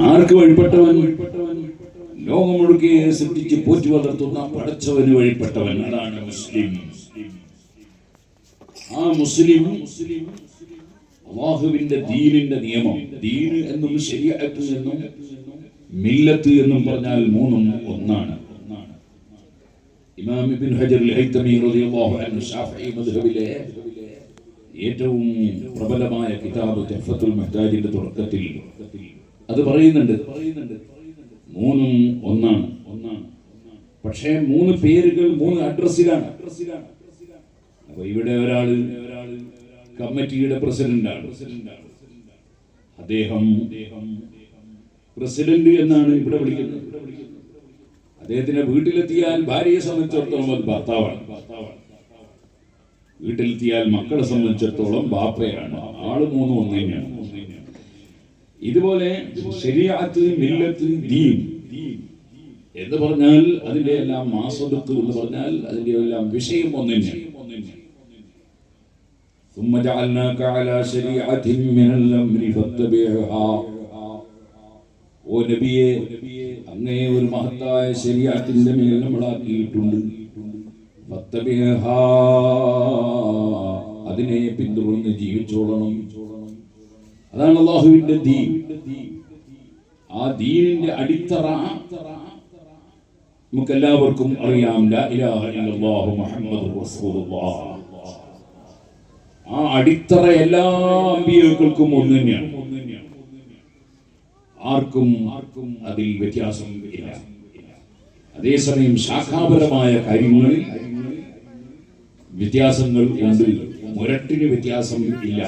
ആർക്ക് വഴിപ്പെട്ടവൻ? ലോകം മുഴുക്കെ സൃഷ്ടിച്ച് പോറ്റി വളർത്തുന്ന പടച്ചവന് വഴിപ്പെട്ടവൻ. അതാണ് മുസ്ലിം. ആ മുസ്ലിം അല്ലാഹുവിന്റെ ദീനിന്റെ നിയമം. ദീന് എന്നും ശരീഅത്ത് എന്നും മില്ലത്ത് എന്നും പറഞ്ഞാൽ മൂന്നും ഒന്നാണ്. ഇമാം ഇബ്നു ഹജർ അൽ-ഹൈതമി റളിയല്ലാഹു അൻഹു ശാഫിഈ മദ്ഹബിലെ ഏറ്റവും പ്രബലമായ കിതാബ് തുഹ്ഫത്തുൽ മുഹ്താജിന്റെ തുടക്കത്തിൽ അത് പറയുന്നുണ്ട്. മൂന്നും ഒന്നാണ്. പക്ഷേ മൂന്ന് പേരുകൾ മൂന്ന് അഡ്രസ്സിലാണ്. അപ്പൊ ഇവിടെ ഒരാള് കമ്മിറ്റിയുടെ പ്രസിഡന്റാണ്. അദ്ദേഹം പ്രസിഡന്റ് എന്നാണ് ഇവിടെ വിളിക്കുന്നത്. അദ്ദേഹത്തിന്റെ വീട്ടിലെത്തിയാൽ ഭാര്യയെ സംബന്ധിച്ചിടത്തോളം അത് ഭർത്താവാണ്. വീട്ടിലെത്തിയാൽ മക്കളെ സംബന്ധിച്ചിടത്തോളം ബാപ്പയാണ്. ആള് മൂന്നും ഒന്ന് തന്നെയാണ്. ഇതുപോലെ ശരീഅത്ത്, മില്ലത്ത്, ദീൻ എന്ന് പറഞ്ഞാൽ അതിന്റെ എല്ലാം മാസദത്ത് എന്ന് പറഞ്ഞാൽ അതിന്റെ എല്ലാം വിഷയം ഒന്ന് തന്നെയാണ്. ثم جعلناك على شريعة من الأمر فاتبعها. ഓ നബിയെ, അങ്ങേ ഒരു മഹത്തായ ശരീഅത്തിന്റെ മേൽ നമ്മളാക്കിയിട്ടുണ്ട്. ഫത്തബിഅഹാ, അതിനെ പിന്തുടർന്ന് ജീവിച്ചോളണം. അതാണ് അല്ലാഹുവിന്റെ ദീൻ. ആ ദീനിന്റെ അടിത്തറ നമുക്കെല്ലാവർക്കും അറിയാം. ലാ ഇലാഹ ഇല്ലല്ലാഹു മുഹമ്മദുർ റസൂലുള്ളാഹ്. ആ അടിത്തറ എല്ലാ അമ്പിയാക്കൾക്കും ഒന്ന് തന്നെയാണ്. ആർക്കും അതിൽ വ്യത്യാസം ഇല്ല. അതേസമയം ശാഖാപരമായ കാര്യങ്ങളിൽ വ്യത്യാസങ്ങൾ ഉണ്ട്. മുരട്ടിന് വ്യത്യാസം ഇല്ല.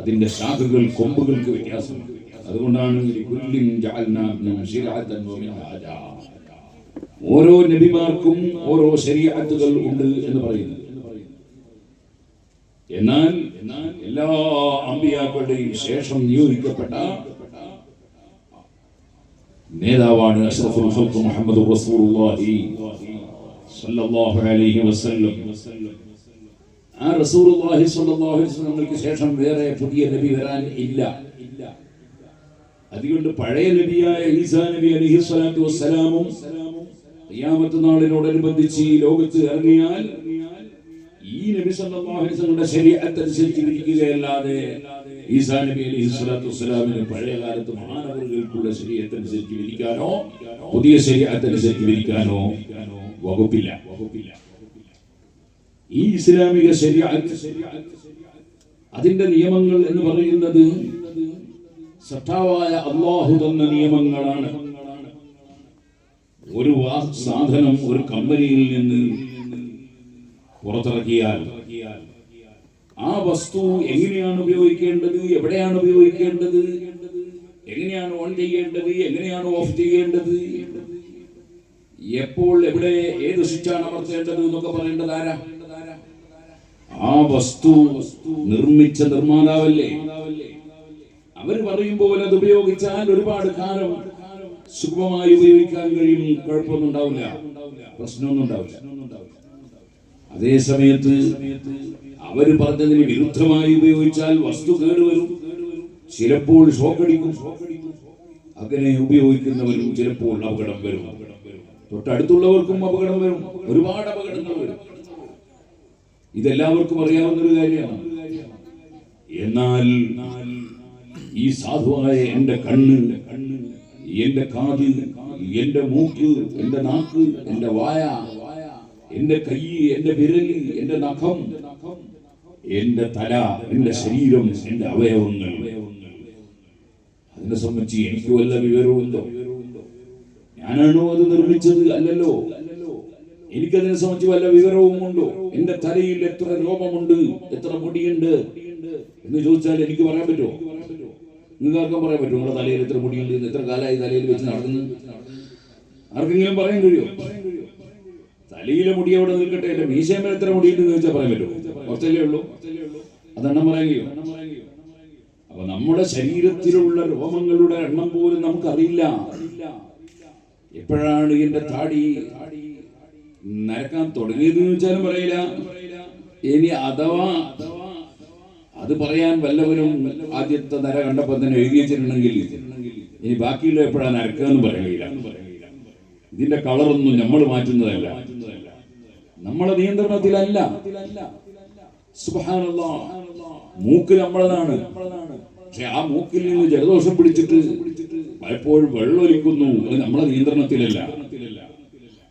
അതിന്റെ ശാഖകൾ, കൊമ്പുകൾക്ക് വ്യത്യാസം. അതുകൊണ്ടാണ് ഓരോ നബിമാർക്കും ഓരോ ശരീഅത്തുകൾ ഉണ്ട് എന്ന് പറയുന്നത്. എന്നാൽ എല്ലാ അമ്പിയാക്കളുടെയും ശേഷം നിയോഗിക്കപ്പെട്ട നേതാവാണ് അഷ്റഫുൽ ഖൽഖ് മുഹമ്മദ് റസൂലുള്ളാഹി സ്വല്ലല്ലാഹു അലൈഹി വസല്ലം. ആ റസൂലുള്ളാഹി സ്വല്ലല്ലാഹു അലൈഹി വസല്ലമക്ക് ശേഷം വേറെ പുതിയ നബി വരാൻ ഇല്ല. അതുകൊണ്ട് പഴയ നബിയായ ഈസാ നബി അലൈഹി സ്വലാത്തു വസ്സലാമും ഖിയാമത്ത് നാളിനോടനുബന്ധിച്ച് ഈ ലോകത്ത് ഇറങ്ങിയാൽ ഈ നബി സല്ലല്ലാഹു അലൈഹി വസല്ലമയുടെ ശരീഅത്ത് അനുസരിച്ച് ഇരിക്കുകയല്ലാതെ ഈസാ നബി അലൈഹി സ്വലാത്തു വസ്സലാമിന് പഴയ കാലത്ത് മഹാനവറുകൾക്കുള്ള ശരീഅത്ത് അനുസരിച്ച് ഇരിക്കാനോ പുതിയ ശരീഅത്ത് അനുസരിച്ച് ഇരിക്കാനോ വകുപ്പില്ല. ഈ ഇസ്ലാമിക ശരീഅത്ത്, അതിന്റെ നിയമങ്ങൾ എന്ന് പറയുന്നത് സത്താവായ അല്ലാഹു തന്ന നിയമങ്ങളാണ്. ഒരു സാധനം ഒരു കമ്പനിയിൽ നിന്ന് പുറത്തിറക്കിയാൽ ആ വസ്തു എങ്ങനെയാണ് ഉപയോഗിക്കേണ്ടത്, എവിടെയാണ് ഉപയോഗിക്കേണ്ടത്, എങ്ങനെയാണ് ഓൺ ചെയ്യേണ്ടത്, എങ്ങനെയാണ് ഓഫ് ചെയ്യേണ്ടത്, എപ്പോൾ എവിടെ ഏത് സ്വിച്ചാണ് അമർത്തേണ്ടത് എന്നൊക്കെ പറയേണ്ടത് ആരാ? ആ വസ്തു നിർമ്മിച്ച നിർമ്മാതാവല്ലേ. അവർ പറയും പോലെ അത് ഉപയോഗിച്ചാൽ ഒരുപാട് കാലം സുഗമമായി ഉപയോഗിക്കാൻ കഴിയും. കുഴപ്പമൊന്നും ഉണ്ടാവില്ല, പ്രശ്നമൊന്നും ഉണ്ടാവില്ല. അതേ സമയത്ത് അവര് പറഞ്ഞതിന് വിരുദ്ധമായി ഉപയോഗിച്ചാൽ വസ്തു കേടുവരും, ചിലപ്പോൾ ഷോക്കടിക്കും. അങ്ങനെ ഉപയോഗിക്കുന്നവരും ചിലപ്പോൾ അപകടം വരും, തൊട്ടടുത്തുള്ളവർക്കും അപകടം വരും, ഒരുപാട് അപകടങ്ങൾ വരും. ഇതെല്ലാവർക്കും അറിയാവുന്നൊരു കാര്യമാണ്. എന്നാൽ ഈ സാധുവായ എന്റെ കണ്ണ്, എന്റെ കാത്, എന്റെ മൂക്ക്, എന്റെ നാക്ക്, എന്റെ വായ, എന്റെ കൈ, എന്റെ വിരല്, എന്റെ നഖം, എന്റെ തല, എന്റെ ശരീരം, എന്റെ അവയവങ്ങൾ, അതിനെ സംബന്ധിച്ച് എനിക്ക് വല്ല വിവരവുമുണ്ടോ? ഞാനാണോ അത് നിർമ്മിച്ചത്? അല്ലല്ലോ. എനിക്കതിനെ സംബന്ധിച്ച് വല്ല വിവരവും ഉണ്ടോ? എന്റെ തലയിൽ എത്ര രോമമുണ്ട്, എത്ര മുടിയുണ്ട് എന്ന് ചോദിച്ചാൽ എനിക്ക് പറയാൻ പറ്റുമോ? നിങ്ങൾക്ക് ആർക്കും പറയാൻ പറ്റുമോ? നിങ്ങളുടെ തലയിൽ എത്ര മുടിയുണ്ട്, എത്ര കാലമായി തലയിൽ വെച്ച് നടക്കുന്നു? ആർക്കെങ്കിലും പറയാൻ കഴിയുമോ? തലയിലെ മുടി അവിടെ നിൽക്കട്ടെ, എന്റെ മീശേമേൽ എത്ര മുടിയുണ്ട് എന്ന് ചോദിച്ചാൽ പറയാൻ പറ്റുമോ? കുറച്ചല്ലേ ഉള്ളൂ. അതെണ്ണം പറയാൻ കഴിയും? അപ്പൊ നമ്മുടെ ശരീരത്തിലുള്ള രോമങ്ങളുടെ എണ്ണം പോലും നമുക്കറിയില്ല. എപ്പോഴാണ് എന്റെ താടി നരക്കാൻ തുടങ്ങിയതെന്ന് ചോദിച്ചാലും പറയില്ല. ഇനി അഥവാ അത് പറയാൻ വല്ലവരും ആദ്യത്തെ നര കണ്ടപ്പോൾ തന്നെ എഴുതി വെച്ചിട്ടുണ്ടെങ്കിൽ ഇനി ബാക്കിയുള്ള എപ്പോഴാണ് അരക്കാന്ന് പറയില്ല. ഇതിന്റെ കളറൊന്നും നമ്മൾ മാറ്റുന്നതല്ല, നമ്മളെ നിയന്ത്രണത്തിലല്ല. സുബ്ഹാനല്ലാഹ്, മൂക്ക് നമ്മളതാണ്. പക്ഷെ ആ മൂക്കിൽ നിന്ന് ജലദോഷം പിടിച്ചിട്ട് പലപ്പോഴും വെള്ളമൊലിക്കുന്നു, അത് നമ്മളെ നിയന്ത്രണത്തിലല്ല.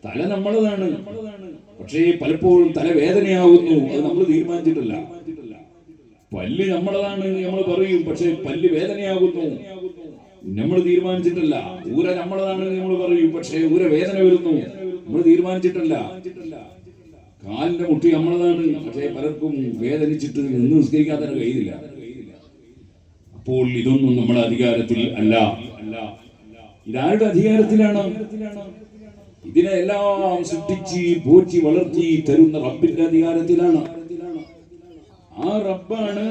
തല നമ്മളതാണ്, പക്ഷേ പലപ്പോഴും തലവേദനയാകുന്നു, അത് നമ്മൾ തീരുമാനിച്ചിട്ടില്ല. പല്ല് നമ്മളതാണ് നമ്മൾ പറയും, പക്ഷെ പല്ല് വേദനയാകുന്നു, നമ്മൾ തീരുമാനിച്ചിട്ടില്ല. ഊര നമ്മളതാണ് നമ്മൾ പറയും, പക്ഷേ ഊര വേദന വരുന്നു, നമ്മൾ തീരുമാനിച്ചിട്ടില്ല. കാലിന്റെ മുട്ടി നമ്മളതാണ്, പക്ഷേ പലർക്കും വേദനിച്ചിട്ട് നിന്ന് നിസ്കരിക്കാൻ തന്നെ കഴിയില്ല. അപ്പോൾ ഇതൊന്നും നമ്മുടെ അധികാരത്തിൽ അല്ല. ഇതാരുടെ അധികാരത്തിലാണ്? ഇതിനെ എല്ലാം സൃഷ്ടിച്ച് പോറ്റി വളർത്തി തരുന്ന റബ്ബിന്റെ അധികാരത്തിലാണ്. ആ റബ്ബാണ്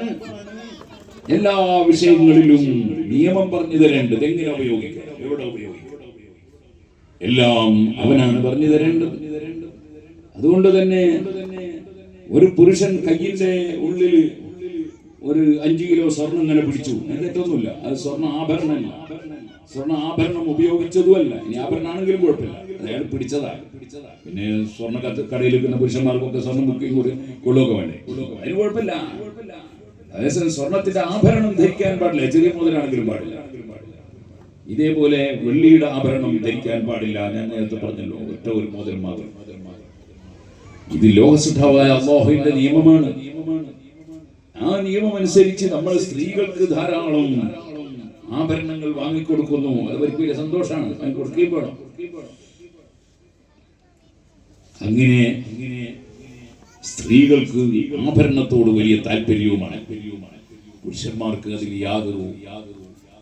എല്ലാ വിഷയങ്ങളിലും നിയമം പറഞ്ഞു തരേണ്ടത്. എങ്ങനെ ഉപയോഗിക്കണം, എവിടെ ഉപയോഗിക്കണം, എല്ലാം അവനാണ് പറഞ്ഞു തരേണ്ടത്. അതുകൊണ്ട് തന്നെ ഒരു പുരുഷൻ കയ്യിന്റെ ഉള്ളിൽ ഒരു 5 കിലോ സ്വർണം ഇങ്ങനെ പിടിച്ചു, തെറ്റൊന്നുമില്ല, അത് സ്വർണ്ണ ആഭരണമല്ല, സ്വർണ്ണ ആഭരണം ഉപയോഗിച്ചതുമല്ല. ഇനി ആഭരണമാണെങ്കിലും കുഴപ്പമില്ല, അയാൾ പിടിച്ചതാണ്. പിന്നെ സ്വർണ്ണ കടയിൽ വെക്കുന്ന പുരുഷന്മാർക്കൊക്കെ സ്വർണ്ണം ബുക്കിംഗ് കൊള്ളുകയൊക്കെ വേണ്ടേ, അതിന് കുഴപ്പമില്ല. അതേസമയം സ്വർണത്തിന്റെ ആഭരണം ധരിക്കാൻ പാടില്ല, ചെറിയ മുതലാണെങ്കിലും പാടില്ല. ഇതേപോലെ വെള്ളിയുടെ ആഭരണം ധരിക്കാൻ പാടില്ല. ഞാൻ നേരത്തെ പറഞ്ഞല്ലോ, ഒറ്റ ഒരു മോതിരം മാത്രം. ഇത് ലോകസിദ്ധമായ അല്ലാഹുവിന്റെ നിയമമാണ്. ആ നിയമം അനുസരിച്ച് നമ്മൾ സ്ത്രീകൾക്ക് ധാരാളം ആഭരണങ്ങൾ വാങ്ങിക്കൊടുക്കുന്നു. അത് അവർക്ക് വലിയ സന്തോഷമാണ്, അത് കൊടുക്കുകയും വേണം. അങ്ങനെ സ്ത്രീകൾക്ക് ആഭരണത്തോട് വലിയ താല്പര്യവുമാണ്. പുരുഷന്മാർക്ക് അതിൽ യാതൊരു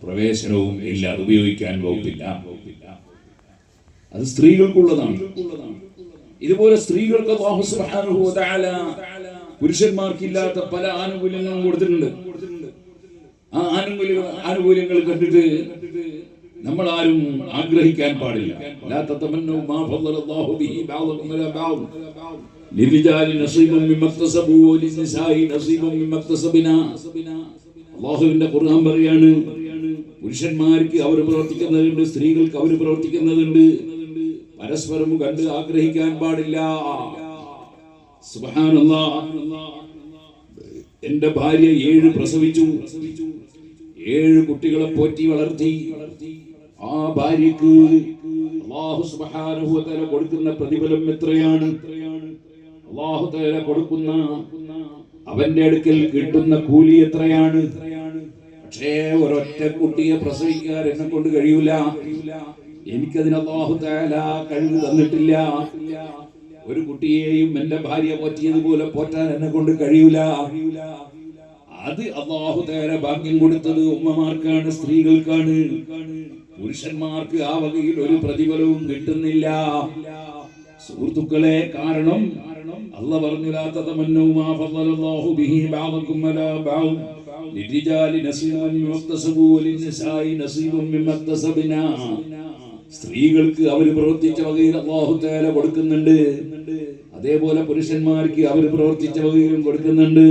പ്രവേശനവും ഇല്ല, അത് ഉപയോഗിക്കാൻ വകുപ്പില്ല. അത് സ്ത്രീകൾക്കുള്ളതാണ്. ഇതുപോലെ സ്ത്രീകൾക്ക് അല്ലാഹു സുബ്ഹാനഹു വ തആല പുരുഷന്മാർക്കില്ലാത്ത പല ആനുകൂല്യങ്ങളും കൊടുത്തിട്ടുണ്ട്. ആ ആനുകൂല്യങ്ങൾ കണ്ടിട്ട് നമ്മൾ ആരും ആഗ്രഹിക്കാൻ പാടില്ല. ലാ തതമന്നു മാ ഫളലല്ലാഹു ബിഹി ബഅദകും അലാ ബഅദ് ലിരിജാലി നസീബുൻ മിമ്മ ഇക്തസബൂ വലിനിസാഇ നസീബുൻ മിമ്മ ഇക്തസബനാ. അല്ലാഹുവിന്റെ ഖുർആൻ പറയാണ്, പുരുഷന്മാർക്ക് അവർ പ്രവർത്തിക്കുന്നതുണ്ട്, സ്ത്രീകൾക്ക് അവർ പ്രവർത്തിക്കുന്നതുണ്ട്. പരസ്പരം കണ്ട് ആഗ്രഹിക്കാൻ പാടില്ല. സുബ്ഹാനല്ലാഹ്, എന്റെ ഭാര്യ 7 പ്രസവിച്ചു, 7 കുട്ടികളെ പോറ്റി വളർത്തി. ആ ഭാര്യക്ക് അല്ലാഹു സുബ്ഹാനഹു വ തആല കൊടുക്കുന്ന പ്രതിഫലം എത്രയാണ്? അല്ലാഹു തആല കൊടുക്കുന്ന അവന്റെ അടുക്കൽ കിട്ടുന്ന കൂലി എത്രയാണ്? പക്ഷേ ഒരൊറ്റ കുട്ടിയെ പ്രസവിക്കാൻ എന്നെ കൊണ്ട് കഴിയൂല. എനിക്കതിന് അല്ലാഹു തആല കഴിവ് തന്നിട്ടില്ല. ഒരു കുട്ടിയെയും എന്റെ ഭാര്യ പോറ്റിയതുപോലെ പോറ്റാൻ എന്നെ കൊണ്ട് കഴിയൂല. അത് അല്ലാഹു തആല ഭാഗ്യം കൊടുത്തത് ഉമ്മമാർക്കാണ്, സ്ത്രീകൾക്കാണ്. പുരുഷന്മാർക്ക് ആ വകയിൽ ഒരു പ്രതിഫലവും കിട്ടുന്നില്ല. സുഹൃത്തുക്കളെ, കാരണം അല്ലാഹു പറഞ്ഞു, ലാ തതമന്നു മാ ഫളലല്ലാഹു ബിഹി ബഅദകും അലാ ബഅദ് ലിരിജാലി നസീബുൻ മിമ്മ ഇക്തസബൂ വലിനിസാഇ നസീബുൻ മിമ്മ ഇക്തസബനാ. സ്ത്രീകൾക്ക് അവർ പ്രവർത്തിച്ച വകയിൽ അല്ലാഹു തആല കൊടുക്കുന്നുണ്ട്, അതേപോലെ പുരുഷന്മാർക്ക് അവർ പ്രവർത്തിച്ച വകയിലും കൊടുക്കുന്നുണ്ട്.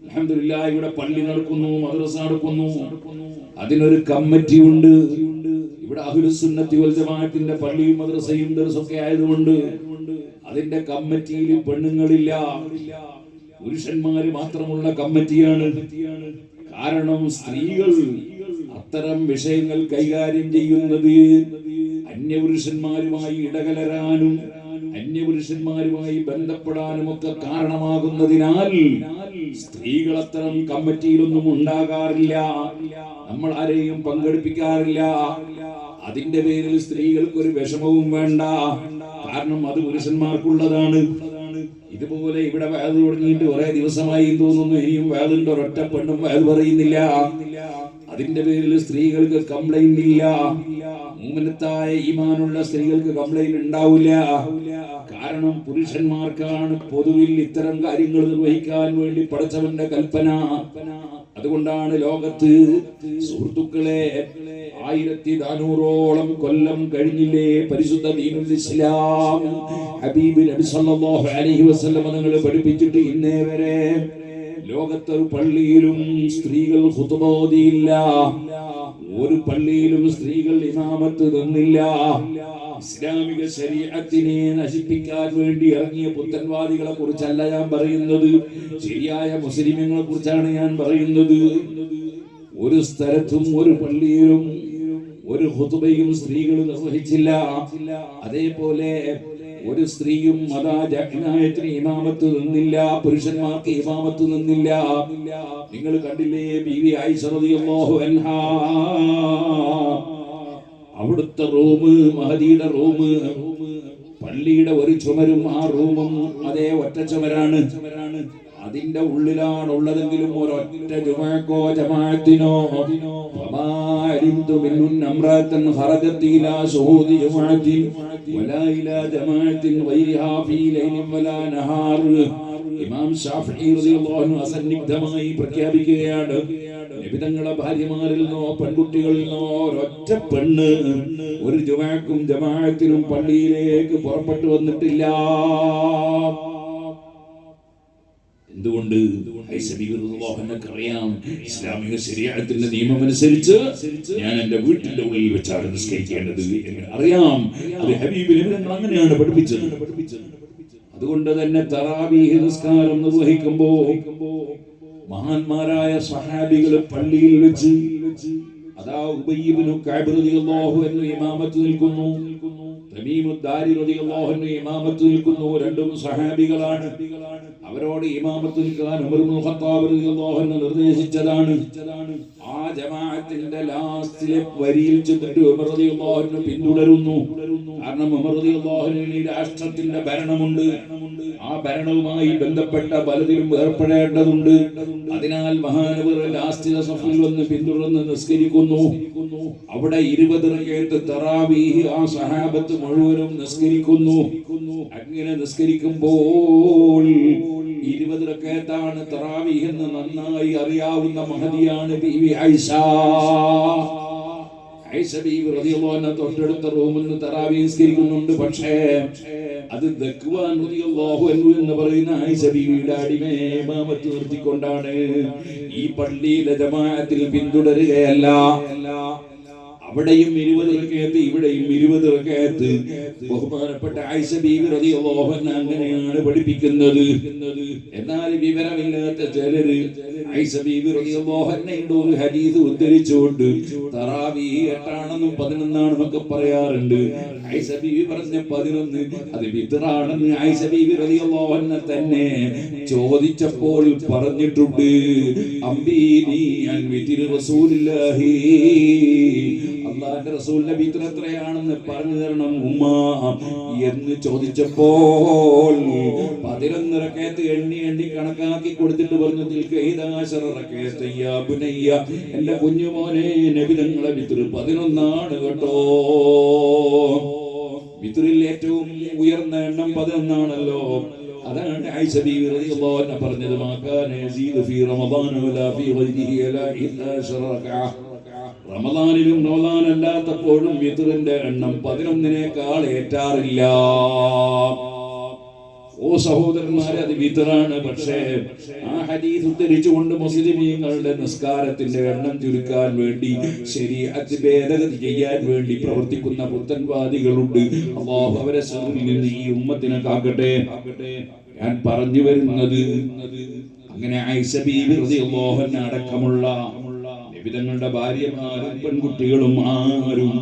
അൽഹംദുലില്ലാഹ്, ഇവിടെ പള്ളി നടക്കുന്നു, മദ്രസ നടക്കുന്നു, അതിനൊരു കമ്മിറ്റി ഉണ്ട്. ഇവിടെ അഹ്ലുസ് സുന്നത്തി വൽ ജമാഅത്തിന്റെ പള്ളിയും മദ്രസയും ദർസൊക്കെ ആയതുകൊണ്ട് അതിന്റെ കമ്മിറ്റിയിൽ പെണ്ണുങ്ങളില്ല, പുരുഷന്മാര് മാത്രമുള്ള കമ്മിറ്റിയാണ്. കാരണം സ്ത്രീകൾ അത്തരം വിഷയങ്ങൾ കൈകാര്യം ചെയ്യുന്നത് അന്യപുരുഷന്മാരുമായി ഇടകലരാനും അന്യപുരുഷന്മാരുമായി ബന്ധപ്പെടാനും ഒക്കെ കാരണമാകുന്നതിനാൽ സ്ത്രീകൾ അത്തരം കമ്മിറ്റിയിലൊന്നും ഉണ്ടാകാറില്ല, നമ്മൾ ആരെയും പങ്കെടുപ്പിക്കാറില്ല. അതിന്റെ പേരിൽ സ്ത്രീകൾക്ക് ഒരു വിഷമവും വേണ്ട, കാരണം അത് പുരുഷന്മാർക്കുള്ളതാണ്. ഇതുപോലെ ഇവിടെ വയത് തുടങ്ങിയിട്ട് കുറെ ദിവസമായി തോന്നുന്നു, ഇനിയും വയതുണ്ട്, ഒരൊറ്റ പെണ്ണും വയത് പറയുന്നില്ല. അതിന്റെ പേരിൽ സ്ത്രീകൾക്ക് കംപ്ലൈന്റ് ഇല്ല. മൂമിനത്തായ ഈമാനുള്ള സ്ത്രീകൾക്ക് കംപ്ലൈന്റ് ഉണ്ടാവില്ല. കാരണം പുരുഷന്മാർക്കാണ് പൊതുവിൽ ഇത്തരം കാര്യങ്ങൾ നിർവഹിക്കാൻ വേണ്ടി പടച്ചവന്റെ കൽപ്പന. അതുകൊണ്ടാണ് ലോകത്ത് സുഹൃത്തുക്കളെ 1400ഓളം കൊല്ലം കഴിഞ്ഞില്ലേ പരിശുദ്ധ ദീനുൽ ഇസ്ലാം ഹബീബ് നബി സല്ലല്ലാഹു അലൈഹി വസല്ലം തങ്ങൾ പഠിപ്പിച്ചിട്ട് ഇന്നേ വരെ ലോകത്തൊരു പള്ളിയിലും സ്ത്രീകൾ ഖുതുബ ഓതിയില്ല, ഒരു പള്ളിയിലും സ്ത്രീകൾ ഇമാമത്ത് നിന്നില്ല. ഇസ്ലാമിക ശരീഅത്തിനെ നശിപ്പിക്കാൻ വേണ്ടി ഇറങ്ങിയ പുത്തൻവാദികളെ കുറിച്ചല്ല ഞാൻ പറയുന്നത്, ശരിയായ മുസ്ലിമുകളെ കുറിച്ചാണ് ഞാൻ പറയുന്നത്. ഒരു സ്ഥലത്തും ഒരു പള്ളിയിലും ഒരു ഖുതുബയും സ്ത്രീകൾ നിർവഹിച്ചില്ല. അതേപോലെ ഒരു സ്ത്രീയും ജമാഅത്തിന് ഇമാമത്ത് നിന്നില്ല, പുരുഷന്മാർക്ക് ഇമാമത്ത് നിന്നില്ല. നിങ്ങൾ കണ്ടില്ലേ ബീവി ആയിഷ റളിയല്ലാഹു അൻഹാ, അവിടുത്തെ റൂം, മഹദിയുടെ റൂം, പള്ളിയുടെ ഒരു ചുമരും ആ റൂമും അതേ ഒറ്റ ചുമരാണ്. അതിന്റെ ഉള്ളിലാണ് ഉള്ളതെങ്കിലും ഒരൊറ്റ ജുമഅക്കോ ജമാഅത്തിനോ ഇമാം ശാഫിഈ റളിയല്ലാഹു അൻഹു അസന്നിഗ്ധമായി പ്രഖ്യാപിക്കുകയാണ്, നബിതങ്ങളുടെ ഭാര്യമാരിൽ നിന്നോ പെൺകുട്ടികളിൽ നിന്നോ ഒരൊറ്റ പെണ്ണ് ഒരു ജുമഅക്കും ജമാഅത്തിനും പള്ളിയിലേക്ക് പുറപ്പെട്ടു വന്നിട്ടില്ല. എന്തുകൊണ്ട്? അറിയാം, ഇസ്ലാമിക ശരീഅത്തിന്റെ നിയമം അനുസരിച്ച് ഞാൻ എന്റെ വീട്ടിന്റെ ഉള്ളിൽ വെച്ചാണ് നിസ്കരിക്കേണ്ടത് എന്ന് അറിയാം. അത് ഹബീബ് നബി തങ്ങൾ അങ്ങനെയാണ് പഠിപ്പിച്ചത്. അതുകൊണ്ട് തന്നെ തറാവീഹ് നിസ്കാരം നിർവഹിക്കുമ്പോൾ മഹാന്മാരായ സ്വഹാബികൾ പള്ളിയിൽ വെച്ച് അതാ ഉബയ്യ് ഇബ്നു കഅബ് റളിയല്ലാഹു അൻഹു ഇമാമത്ത് നിൽക്കുന്നു, തമീമുദ്ദാരി റളിയല്ലാഹു അൻഹു ഇമാമത്ത് നിൽക്കുന്നു. രണ്ടും സ്വഹാബികളാണ്. അവരോട് ഇമാമത്ത് നിൽക്കാൻ ഉമർ ഇബ്നുൽ ഖത്താബ് റളിയല്ലാഹു അൻഹു നിർദ്ദേശിച്ചതാണ്. ആ ജമാഅത്തിന്റെ ലാസ്റ്റിലെ വരിയിൽ ചെന്നിട്ട് ഉമർ റളിയല്ലാഹു അൻഹു പിന്തുടരുന്നു. കാരണം ഉമർ റളിയല്ലാഹു അൻഹു രാഷ്ട്രത്തിന്റെ ഭരണമുണ്ട്, ആ ഭരണവുമായി ബന്ധപ്പെട്ട പലതിലും ഏർപ്പെടേണ്ടതുണ്ട്. അതിനാൽ മഹാനവർ ലാസ്റ്റിലെ സഫിൽ വന്ന് പിന്തുടർന്ന് നിസ്കരിക്കുന്നു. അവിടെ 20 റകഅത്ത് തറാവീഹ് ആ സഹാബത്ത് മുഴുവനും നിസ്കരിക്കുന്നു. അങ്ങനെ നിസ്കരിക്കുമ്പോൾ 20 റകഅത്താണ് തറാവീഹ് എന്ന് നന്നായി അറിയാവുന്ന മഹദിയാണ് ബീവി ആയിഷ. ആയിഷ ബീവി റളിയല്ലാഹു അൻഹ തൊട്ടടുത്ത റൂമിൽ നിന്ന് തറാവീഹ് നിസ്കരിക്കുന്നുണ്ട്. പക്ഷേ അത് ദക്വാൻ റളിയല്ലാഹു അൻഹു എന്ന് പറയുന്ന ആയിഷ ബീവിയുടെ അടിമയെ ഇമാമത്ത് നിർത്തിക്കൊണ്ടാണ്. ഈ പള്ളിയിലെ ജമാഅത്തിൽ പിന്തുടരുകയല്ല. അവിടെയും 20 റകഅത്ത്, ഇവിടെയും 20 റകഅത്ത്. ബഹുമാനപ്പെട്ട ആയിഷ ബീവി റളിയല്ലാഹു അൻഹ അങ്ങനെയാണ് പഠിപ്പിക്കുന്നത്. എന്നാൽ വിവരമില്ലാത്ത ചിലര് ആയിഷ ബീവി റളിയല്ലാഹു അൻഹയുടെ ഒരു ഹദീസ് ഉദ്ധരിച്ചുകൊണ്ട് തറാവീഹ് 8 ആണെന്നും 11 ആണെന്നൊക്കെ പറയാറുണ്ട്. ആയിഷ ബീവി പറഞ്ഞ 11 അത് വിത്റാണെന്ന് ആയിഷ ബീവി റളിയല്ലാഹു അൻഹ തന്നെ ചോദിച്ചപ്പോൾ പറഞ്ഞിട്ടുണ്ട്, അംബീനി അൻ വിത്രി റസൂലുള്ളാഹി, അല്ലാഹുവിന്റെ റസൂലിന്റെ വിത്ർ എത്രയാണെന്ന് പറഞ്ഞു തരണം ഉമ്മ എന്ന് ചോദിച്ചപ്പോൾ 11 റകഅത്ത് എണ്ണി കണക്കാക്കി കൊടുത്തിട്ട് പറഞ്ഞു, എന്റെ കുഞ്ഞുമോനെ, നബി തങ്ങളെ വിത്ർ 11 കേട്ടോ. വിത്റിൽ ഏറ്റവും ഉയർന്ന എണ്ണം 11 ആണല്ലോ. അതാണ് ആയിഷ ബീവി റളിയല്ലാഹു അൻഹ പറഞ്ഞത്, മാകാന യസീദു ഫീ റമളാന വലാ ഫീ ഗൈരിഹി ഇലാ 11 റകഅ. റമളാനിലും റമളാൻ അല്ലാത്തപ്പോഴും വിത്റിന്റെ എണ്ണം 11നേക്കാൾ ഏറ്റാറില്ല. ഓ സഹോദരന്മാരെ, അത് വിത്റാണ്. പക്ഷേ ആ ഹദീസ് ഉദ്ധരിച്ചുകൊണ്ട് മുസ്ലിമീങ്ങളുടെ നിസ്കാരത്തിന്റെ എണ്ണം ചുരുക്കാൻ വേണ്ടി, ശരീഅത്ത് ഭേദഗതി ചെയ്യാൻ വേണ്ടി പ്രവർത്തിക്കുന്ന പുത്തൻവാദികളുണ്ട്. അല്ലാഹു അവരെ ശർറിൽ നിന്ന് ഈ ഉമ്മത്തിനെ കാക്കട്ടെ. ഞാൻ പറഞ്ഞു വരുന്നത്, അങ്ങനെ ആയിഷ ബീവി റളിയല്ലാഹു അൻഹ അടക്കമുള്ള നബിതങ്ങളുടെ ഭാര്യമാരും പെൺകുട്ടികളും ആരും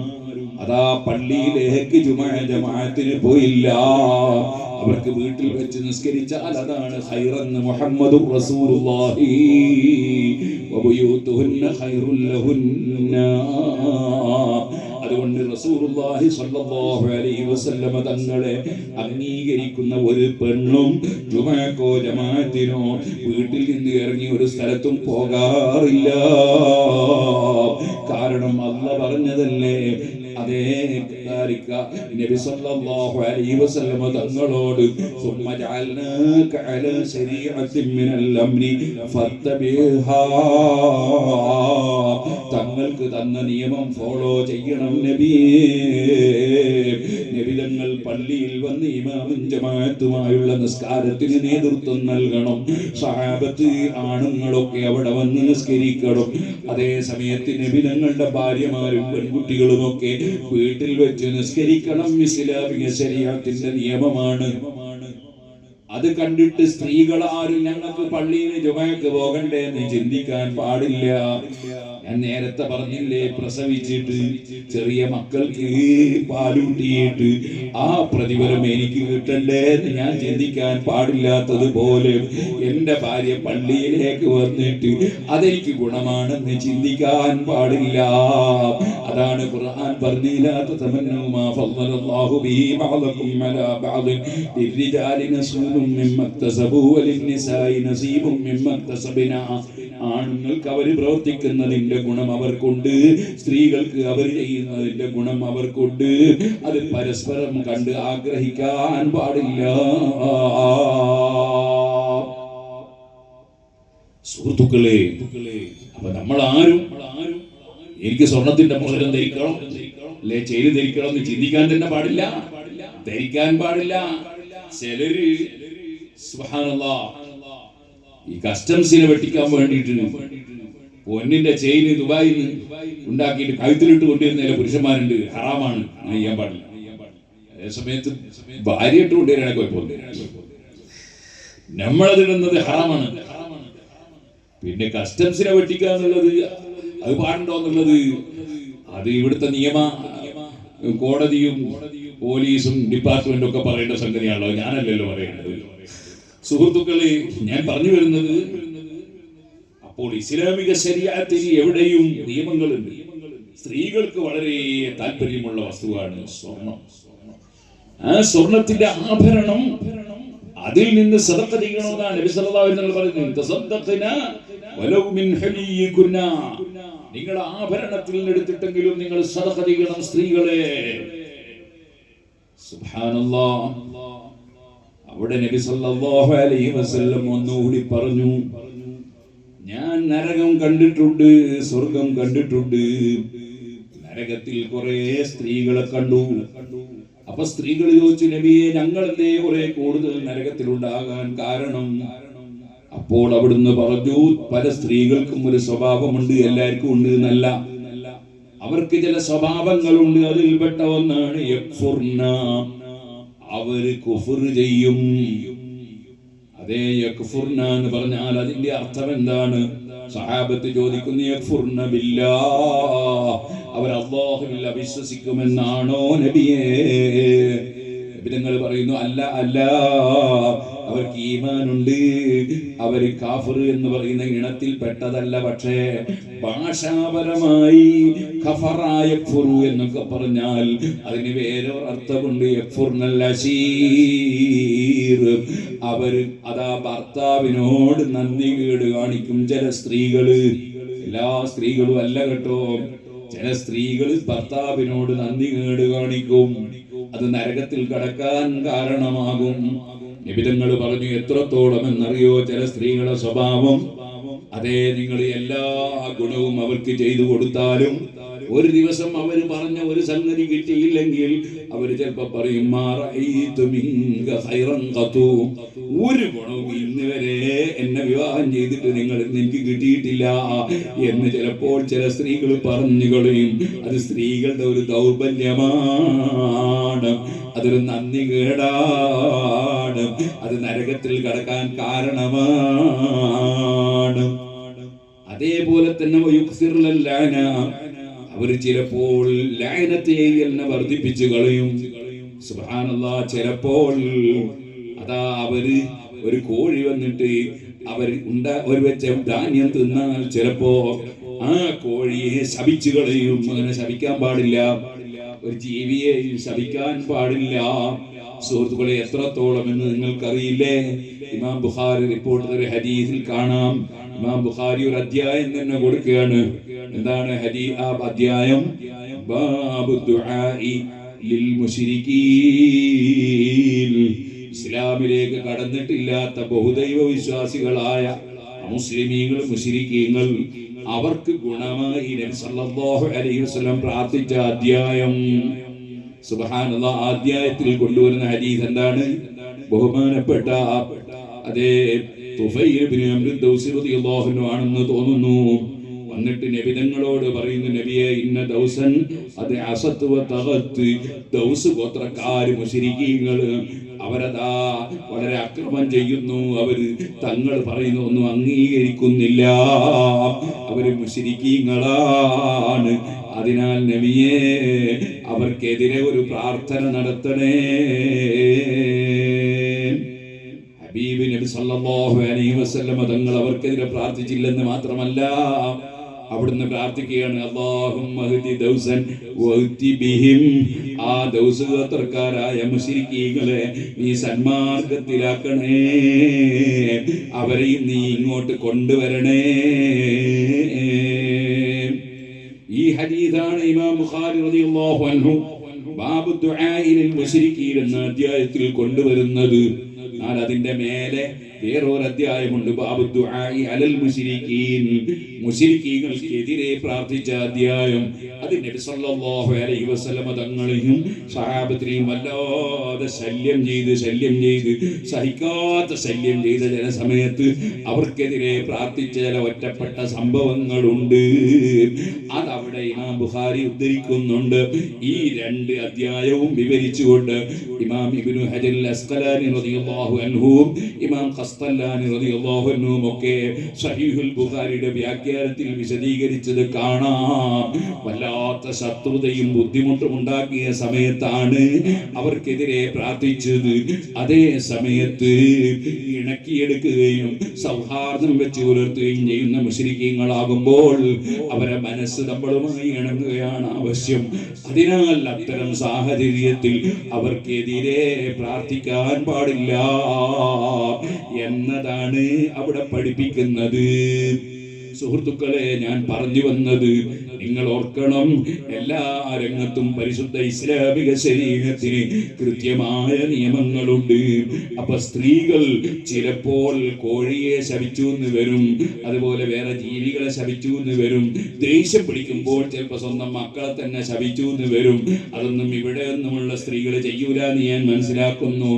അതാ പള്ളിയിലേക്ക് ജമാഅത്തിന് പോയില്ല. അവർക്ക് വീട്ടിൽ വെച്ച് നിസ്കരിച്ചാൽ അതാണ് ഖൈറെന്ന് മുഹമ്മദുർ റസൂലുള്ളാഹി വബുയൂതുഹുന്ന ഖൈറുൽ ലഹുന്ന. അതുകൊണ്ട് റസൂലുള്ളാഹി സ്വല്ലല്ലാഹു അലൈഹി വസല്ലമ തങ്ങളെ അംഗീകരിക്കുന്ന ഒരു പെണ്ണും ജുമഅക്കോ ജമാഅത്തിനോ വീട്ടിൽ നിന്ന് ഇറങ്ങി ഒരു സ്ഥലത്തും പോകാറില്ല. കാരണം അല്ലാഹ് പറഞ്ഞതല്ലേ, അതേ നബി സല്ലല്ലാഹു അലൈഹി വസല്ലം തങ്ങളോട് ثم جعلناك على شريعة من الأمر فاتبعها തങ്ങൾക്ക് തന്ന നിയമം ഫോളോ ചെയ്യണം നബിയേ. നബി തങ്ങൾ പള്ളിയിൽ വന്ന് ഇമാമും ജമാഅത്തുമായുള്ള നിസ്കാരത്തിന് നേതൃത്വം നൽകണം. സഹാബത്ത് ആണുങ്ങളൊക്കെ അവിടെ വന്ന് നിസ്കരിക്കണം. അതേ സമയത്ത് നബി തങ്ങളുടെ ഭാര്യമാരും പെൺകുട്ടികളുമൊക്കെ വീട്ടിൽ വെച്ച് നിസ്കരിക്കണം. ഇസ്ലാമിക ശരീഅത്തിന്റെ നിയമമാണ്. അത് കണ്ടിട്ട് സ്ത്രീകൾ ആരും ഞങ്ങൾക്ക് പള്ളിയിൽ ജുമഅക്ക് പോകണ്ടേ എന്ന് ചിന്തിക്കാൻ പാടില്ല. ഞാൻ നേരത്തെ പറഞ്ഞില്ലേ, പ്രസവിച്ചിട്ട് ചെറിയ മക്കൾക്ക് പാലൂട്ടിയിട്ട് ആ പ്രതിഫലം എനിക്ക് കിട്ടണ്ടേ എന്ന് ഞാൻ ചിന്തിക്കാൻ പാടില്ലാത്തതുപോലെ എന്റെ ഭാര്യ പള്ളിയിലേക്ക് വന്നിട്ട് അതെനിക്ക് ഗുണമാണെന്ന് ചിന്തിക്കാൻ പാടില്ല. അതാണ് ഖുർആൻ പറഞ്ഞില്ലാത്ത തമന്നൂമാ ഫളല്ലാഹു ബിഹി ബഅദകും അലാ ബഅദ് ലിർരിജാലി നസീബും മിമ്മ ഇക്തസബൂ വലിന്നിസാഇ നസീബും മിമ്മ ഇക്തസബനാ. ആണുങ്ങൾക്ക് അവർ പ്രവർത്തിക്കുന്നതിന്റെ ഗുണം അവർക്കുണ്ട്, സ്ത്രീകൾക്ക് അവർ ചെയ്യുന്നതിന്റെ ഗുണം അവർക്കുണ്ട്. അത് പരസ്പരം കണ്ട് ആഗ്രഹിക്കാൻ പാടില്ല. സുഹൃത്തുക്കളെ, അപ്പൊ നമ്മൾ ആരും എനിക്ക് സ്വർണത്തിന്റെ മോതിരം ധരിക്കണം അല്ലെ ചെയിന് ധരിക്കണം എന്ന് ചിന്തിക്കാൻ തന്നെ പാടില്ല, ധരിക്കാൻ പാടില്ല. ചിലര് സുബ്ഹാനല്ലാഹ് ഈ കസ്റ്റംസിനെ വെട്ടിക്കാൻ വേണ്ടിയിട്ട് പൊന്നിന്റെ ചെയിന് ദുബായിൽ ഉണ്ടാക്കിയിട്ട് കഴുത്തിലിട്ട് കൊണ്ടിരുന്ന ചില പുരുഷന്മാരുണ്ട്. ഹറാമാണ്, അങ്ങനെ ചെയ്യാൻ പാടില്ല. അതേ സമയത്ത് ഭാര്യ ഇട്ട് കൊണ്ടുവരാൻ കുഴപ്പമില്ല, നമ്മളതിടുന്നത് ഹറാമാണ്. പിന്നെ കസ്റ്റംസിനെ വെട്ടിക്കുക എന്നുള്ളത് അത് പാടുണ്ടോ എന്നുള്ളത് അത് ഇവിടുത്തെ നിയമ കോടതിയും പോലീസും ഡിപ്പാർട്ട്മെന്റും ഒക്കെ പറയേണ്ട സംഗതിയാണല്ലോ, ഞാനല്ലല്ലോ പറയേണ്ടത്. സുഹൃത്തുക്കളെ, ഞാൻ പറഞ്ഞു വരുന്നത്, അപ്പോൾ ഇസ്ലാമിക ശരീഅത്തിൽ എവിടെയും നിയമങ്ങളുണ്ട്. സ്ത്രീകൾക്ക് വളരെ താല്പര്യമുള്ള വസ്തുവാണ് സ്വർണം. ആ സ്വർണത്തിന്റെ ആഭരണം, അതിൽ നിന്ന് സദഖ ചെയ്യണമെന്നാണ് നബി സല്ലല്ലാഹു അലൈഹി വസല്ലം പറയുന്നത്. തസദ്ദഖന വലൗ മിൻ ഹലിയികുന, നിങ്ങൾ ആഭരണത്തിൽ നിന്ന് എടുത്തിട്ടെങ്കിലും നിങ്ങൾ സദഖ ചെയ്യണം സ്ത്രീകളെ. സുബ്ഹാനല്ലാഹ്. അവിടെ നബി സല്ലല്ലാഹു അലൈഹി വസല്ലം ഒന്നുകൂടി പറഞ്ഞു, ഞാൻ നരകം കണ്ടിട്ടുണ്ട്, സ്വർഗം കണ്ടിട്ടുണ്ട്. നരകത്തിൽ കുറെ സ്ത്രീകളെ കണ്ടു. അപ്പൊ സ്ത്രീകൾ ചോദിച്ചു, നബിയെ ഞങ്ങൾ എന്തേ കുറെ കൂടുതൽ നരകത്തിലുണ്ടാകാൻ കാരണം? അപ്പോൾ അവിടുന്ന് പറഞ്ഞു, പല സ്ത്രീകൾക്കും ഒരു സ്വഭാവമുണ്ട്, എല്ലാവർക്കും ഉണ്ട് എന്നല്ല, അവർക്ക് ചില സ്വഭാവങ്ങളുണ്ട്. അതിൽപ്പെട്ട ഒന്നാണ് യക്ഫുർന, അവര് കുഫർ ചെയ്യും. അതേ യക്ഫുർന എന്ന് പറഞ്ഞാൽ അതിന്റെ അർത്ഥം എന്താണ്? സഹാബത്ത് ചോദിക്കുന്നു, യക്ഫുർന ബില്ലാഹ്, അവർ അല്ലാഹുവിൽ അവിശ്വസിക്കുമെന്നാണോ നബിയേ? നബിതങ്ങൾ പറയുന്നു, അല്ല അല്ല, അവർക്ക് ഈമാനുണ്ട്, അവർ കാഫിർ എന്ന് പറയുന്ന ഇനത്തിൽ പെട്ടതല്ല. പക്ഷേ ഭാഷാപരമായി കഫറ യക്ഫുറു എന്നൊക്കെ പറഞ്ഞാൽ അതിന് വേറൊരു അർത്ഥമുണ്ട്. യക്ഫുർനൽ അശീർ, അവർ അതാ ഭർത്താവിനോട് നന്ദി കേട് കാണിക്കും. ചില സ്ത്രീകള്, എല്ലാ സ്ത്രീകളും അല്ല കേട്ടോ, ചില സ്ത്രീകൾ ഭർത്താവിനോട് നന്ദി കേട് കാണിക്കും. അത് നരകത്തിൽ കടക്കാൻ കാരണമാകും. നിബിധങ്ങൾ പറഞ്ഞു, എത്രത്തോളം എന്നറിയോ ചില സ്ത്രീകളുടെ സ്വഭാവം? അതേ, നിങ്ങൾ എല്ലാ ഗുണവും അവർക്ക് ചെയ്തു കൊടുത്താലും ഒരു ദിവസം അവർ പറഞ്ഞ ഒരു സംഗതി കിട്ടിയില്ലെങ്കിൽ അവർ ചിലപ്പോ പറയും, ഒരു ഗുണവും ഇന്ന് വരെ എന്നെ വിവാഹം ചെയ്തിട്ട് നിങ്ങൾ എനിക്ക് കിട്ടിയിട്ടില്ല എന്ന് ചിലപ്പോൾ ചില സ്ത്രീകൾ പറഞ്ഞു കളയും. അത് സ്ത്രീകളുടെ ഒരു ദൗർബല്യമാണ്, അതൊരു നന്ദി കേടാണ്, അത് നരകത്തിൽ കടക്കാൻ കാരണമാണ്. അതേപോലെ തന്നെ അവർ ചിലപ്പോൾ ലഅനത്ത് ചെയ്യലിനെ വർദ്ധിപ്പിച്ചു കളയും. സുബ്ഹാനല്ലാഹ്. ചിലപ്പോൾ അതാ അവര് ഒരു കോഴി വന്നിട്ട് അവർ വെച്ച ധാന്യം തിന്നാൽ ചിലപ്പോ ആ കോഴിയെ ശപിച്ചു കളയും. അങ്ങനെ ശപിക്കാൻ പാടില്ല, ഒരു ജീവിയെ ശപിക്കാൻ പാടില്ല. സുഹൃത്തുക്കളെ, എത്രത്തോളം എന്ന് നിങ്ങൾക്കറിയില്ലേ? ഇമാം ബുഖാരി റിപ്പോർട്ട് ചെയ്ത ഒരു ഹദീസിൽ കാണാം, ഇമാം ബുഖാരി ഒരു അധ്യായം തന്നെ കൊടുക്കുകയാണ്. എന്താണ് ആ അധ്യായം? ബാബു ദുആഇ ലിൽ മുശ്രികീൻ. ഇസ്ലാമിലേക്ക് കടന്നിട്ടില്ലാത്ത ബഹുദൈവ വിശ്വാസികളായ മുസ്ലിമീങ്ങൾ, മുശ്രിക്കീങ്ങൾ, അവർക്ക് ഗുണമായി നബി സല്ലല്ലാഹു അലൈഹി വസല്ലം പ്രാർത്ഥിച്ച അധ്യായം. സുബ്ഹാനല്ലാഹ്, അധ്യായത്തിൽ കൊണ്ടുവരുന്ന ഹദീസ് എന്താണ്? ബഹുമാനപ്പെട്ട അതേ തുഫൈൽ ഇബ്നു അംർ ദൗസി റളിയല്ലാഹു അൻഹു ആണെന്ന് തോന്നുന്നു. എന്നിട്ട് നബി തങ്ങളോട് പറയുന്നു, നബിയെ, ഇന്ന ദൗസൻ അത് അസത്ത് വ തഗത്ത്, ദൗസ് ഗോത്രക്കാർ മുശ്രിക്കീങ്ങൾ അവരതാ വളരെ അക്രമം ചെയ്യുന്നു. അവര് തങ്ങൾ പറയുന്ന ഒന്നും അംഗീകരിക്കുന്നില്ല. അവര് മുശ്രിക്കീങ്ങളാണ്. അതിനാൽ നബിയെ, അവർക്കെതിരെ ഒരു പ്രാർത്ഥന നടത്തണേ. ഹബീബ് നബി സല്ലല്ലാഹു അലൈഹി വസല്ലം തങ്ങൾ അവർക്കെതിരെ പ്രാർത്ഥിച്ചില്ലെന്ന് മാത്രമല്ല, അവിടുന്ന് പ്രാർത്ഥിക്കുകയാണ്, അല്ലാഹുമ്മ ഹ്ദി ദൗസൻ വഅതി ബിഹിം. ആ ദൗസ് ഗോത്രക്കാരായ മുശ്രിക്കീങ്ങളെ നീ സന്മാർഗത്തിലാക്കണേ, അവരെയും നീ ഇങ്ങോട്ട് കൊണ്ടുവരണേ. ഈ ഹദീസാണ് ഇമാം ബുഖാരി റളിയല്ലാഹു അൻഹു ബാബു ദുആഇ ലിൽ മുശ്രികീൻ എന്ന അധ്യായത്തിൽ കൊണ്ടുവരുന്നത്. എന്നാൽ അതിന്റെ മേലെ വേറൊരു അധ്യായമുണ്ട്, ബാബു ദുആഇ അലൽ മുശ്രികീൻ, മുശ്രിക്കീങ്ങൾക്കെതിരെ പ്രാർത്ഥിച്ച അധ്യായം. അത് നബി സല്ലല്ലാഹു അലൈഹി വസല്ലം തങ്ങളെയും സഹാബത്തിനെയും വല്ലാതെ ശല്യം ചെയ്ത് സഹിക്കാത്ത ശല്യം ചെയ്ത ചില സമയത്ത് അവർക്കെതിരെ പ്രാർത്ഥിച്ച ചില ഒറ്റപ്പെട്ട സംഭവങ്ങളുണ്ട്. അതവിടെ ഇമാം ബുഖാരി ഉദ്ധരിക്കുന്നുണ്ട്. ഈ രണ്ട് അധ്യായവും വിവരിച്ചുകൊണ്ട് ഇമാം ഇബ്നു ഹജർ അൽ അസ്ഖലാനി റളിയല്ലാഹു അൻഹുവും ഇമാം ഖസ്തലാനി റളിയല്ലാഹു അൻഹുവും ഒക്കെ സഹീഹുൽ ബുഖാരിയുടെ വ്യാഖ്യാനത്തിൽ വിശദീകരിച്ചത് കാണാം. വല്ലാത്ത ശത്രുതയും ബുദ്ധിമുട്ടും ഉണ്ടാക്കിയ സമയത്താണ് അവർക്കെതിരെ പ്രാർത്ഥിച്ചത്. അതേ സമയത്ത് ഇണക്കിയെടുക്കുകയും സൗഹാർദ്ദം വെച്ച് പുലർത്തുകയും ചെയ്യുന്ന മുശ്രിക്കീങ്ങളാകുമ്പോൾ അവരെ മനസ്സ് നമ്മളുമായി ഇണങ്ങുകയാണ് ആവശ്യം. അതിനാൽ അത്തരം സാഹചര്യത്തിൽ അവർക്കെതിരെ പ്രാർത്ഥിക്കാൻ പാടില്ല എന്നതാണ് അവിടെ പഠിപ്പിക്കുന്നത്. സുഹൃത്തുക്കളെ, ഞാൻ പറഞ്ഞു വന്നത് നിങ്ങൾ ഓർക്കണം, എല്ലാ രംഗത്തും പരിശുദ്ധ ഇസ്ലാമിക ശരീരത്തിന് കൃത്യമായ നിയമങ്ങളുണ്ട്. അപ്പൊ സ്ത്രീകൾ ചിലപ്പോൾ കോഴിയെ ശപിച്ചു എന്ന് വരും, അതുപോലെ വേറെ ജീവികളെ ശപിച്ചു എന്ന് വരും. ദേഷ്യം പിടിക്കുമ്പോൾ ചിലപ്പോൾ സ്വന്തം മക്കളെ തന്നെ ശപിച്ചു എന്ന് വരും. അതൊന്നും ഇവിടെ ഒന്നുമുള്ള സ്ത്രീകൾ ചെയ്യൂല എന്ന് ഞാൻ മനസ്സിലാക്കുന്നു.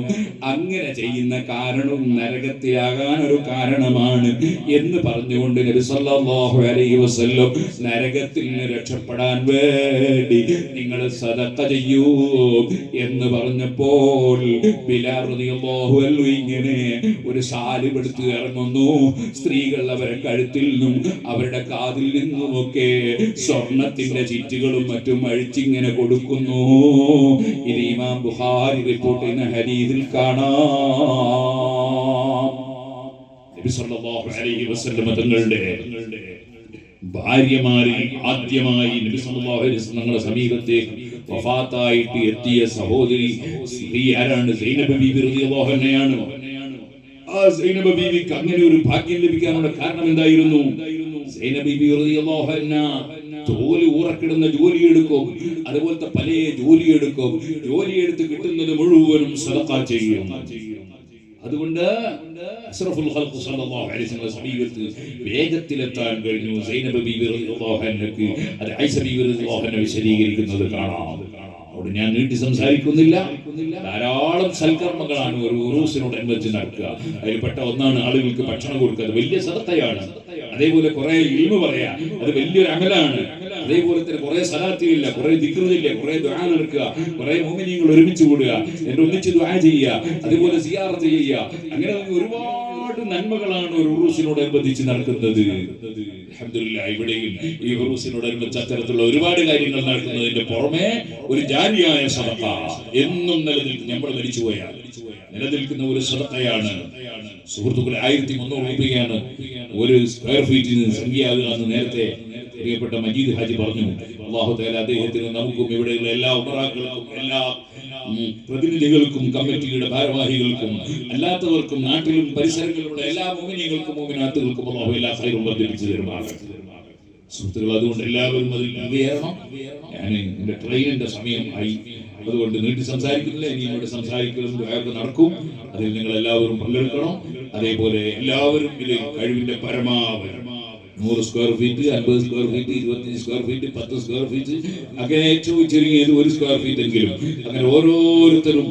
അങ്ങനെ ചെയ്യുന്ന കാരണവും നരകത്തിലാകാൻ ഒരു കാരണമാണ് എന്ന് പറഞ്ഞുകൊണ്ട് നബി സല്ലല്ലാഹു അലൈഹി വസല്ലം നരകത്തിൽ രക്ഷപ്പെടാൻ വേണ്ടി നിങ്ങൾ സദഖ ചെയ്യൂ എന്ന് പറഞ്ഞപ്പോൾ ബിലാൽ റളിയല്ലാഹു അൻഹു ഇങ്ങനെ ഒരു ശാലും എടുത്ത് ഇറങ്ങുന്നു. സ്ത്രീകൾ അവരുടെ കഴുത്തിൽ നിന്നും അവരുടെ കാതിൽ നിന്നുമൊക്കെ സ്വർണത്തിന്റെ ചീറ്റുകളും മറ്റും അഴിച്ചിങ്ങനെ കൊടുക്കുന്നു. ഇത് ഇമാം ബുഖാരി റിപ്പോർട്ട് ചെയ്യുന്ന ഹദീസിൽ കാണാം. നബി സല്ലല്ലാഹു അലൈഹി വസല്ലം തങ്ങളുടെ ഭാര്യമാരിൽ ആദ്യമായി നബി സല്ലല്ലാഹു അലൈഹി വസല്ലം തങ്ങളുടെ സമീപത്തേക്ക് വഫാത്തായിട്ട് എത്തിയ സഹോദരി സ്ത്രീ ആരാണ്? സൈനബ ബീബി റളിയല്ലാഹു അൻഹയാണ്. ആ സൈനബ ബീവിക്ക് അങ്ങനെ ഒരു ഭാഗ്യം ലഭിക്കാനുള്ള കാരണം എന്തായിരുന്നു? സൈനബ ബീബി റളിയല്ലാഹു അൻഹ ജോലി ഊറക്കിടുന്ന ജോലിയെടുക്കും, അതുപോലത്തെ പല ജോലിയെടുക്കും. ജോലിയെടുത്ത് കിട്ടുന്നത് മുഴുവനും സദഖ ചെയ്യും. അതുകൊണ്ട് അഷ്റഫുൽ ഖൽഖ് സല്ലല്ലാഹു അലൈഹി വസല്ലം സമീപത്ത് വേഗത്തിലെത്താൻ കഴിഞ്ഞു. സൈനബ ബീബി റളിയല്ലാഹു അൻഹയ്ക്ക് അത് ആയിഷ ബീബി റളിയല്ലാഹു അൻഹ വിശദീകരിക്കുന്നത് കാണാം. അവിടെ ഞാൻ നീട്ടി സംസാരിക്കുന്നില്ല. ധാരാളം സൽക്കർമ്മങ്ങളാണ് ഒരു ഉറൂസിനോടനുബന്ധിച്ച് നടക്കുക. അതിൽപ്പെട്ട ഒന്നാണ് ആളുകൾക്ക് ഭക്ഷണം കൊടുക്കുക. അത് വലിയ സദഖയാണ്. അതേപോലെ കുറെ ഇൽമു പറയാ, അത് വലിയൊരു അമലാണ്. അതേപോലെ തന്നെ കുറെ സലാത്തില്ല, കുറെ ദിക്റില്ല, കുറെ ദുആ നടക്കുക, കുറെ മുഅ്മിനീങ്ങൾ ഒരുമിച്ച് കൂടുക, എന്നിട്ട് ഒന്നിച്ച് ദുആ ചെയ്യുക, അതുപോലെ സിയാറത്ത് ചെയ്യുക. അങ്ങനെ ഒരുപാട് നന്മകളാണ് ഒരു ഉറൂസിനോടനുബന്ധിച്ച് നടക്കുന്നത്. അൽഹംദുലില്ലാഹ്, ഇവിടെയും ഈ ഉറൂസിനോടനുബന്ധിച്ച് അത്തരത്തിലുള്ള ഒരുപാട് കാര്യങ്ങൾ നടക്കുന്നതിന്റെ പുറമെ ഒരു ജാരിയായ സദഖ എന്നും നിലനിൽക്കും. നമ്മൾ മരിച്ചുപോയാൽ നിലനിൽക്കുന്ന ഒരു സദഖയാണ്. സുഹൃത്തുക്കളെ, 1300 രൂപയാണ് ഒരു സ്ക്വയർ ഫീറ്റിന് സംഖ്യയാകുക എന്ന് നേരത്തെ പ്രിയപ്പെട്ട മജീദ് ഹാജി പറഞ്ഞു. അല്ലാഹു തആല അദ്ദേഹത്തിന് നമുക്കും ഇവിടെയുള്ള എല്ലാ ഉമറാക്കൾക്കും എല്ലാ പ്രതിനിധികൾക്കും കമ്മിറ്റിയുടെ ഭാരവാഹികൾക്കും അല്ലാത്തവർക്കും നാട്ടിലും പരിസരങ്ങളിലുള്ള എല്ലാ മുഅ്മിനീങ്ങൾക്കും മുഅ്മിനാത്തുകൾക്കും അല്ലാഹു എല്ലാ ഖൈറും വർദ്ധിപ്പിച്ചു തരുമാറാകട്ടെ. സുഹൃത്തുക്കൾ, അതുകൊണ്ട് എല്ലാവരും അതിൽ പങ്കുചേരണം. ഞാൻ എന്റെ ട്രെയിനിന്റെ സമയം ആയി, അതുകൊണ്ട് നീട്ടി സംസാരിക്കുന്നില്ല. ഇനി ഇവിടെ സംസാരിക്കലും നടക്കും. അതിൽ നിങ്ങൾ എല്ലാവരും പങ്കെടുക്കണം. അതേപോലെ എല്ലാവരും ഇതിൽ കഴിവിന്റെ പരമാവധി 100 square feet, 50 square feet, 25 square feet, 10 square feet, അങ്ങനെ ഏറ്റവും ചുരുങ്ങിയത് 1 സ്ക്വയർ ഫീറ്റ് എങ്കിലും അങ്ങനെ ഓരോരുത്തരും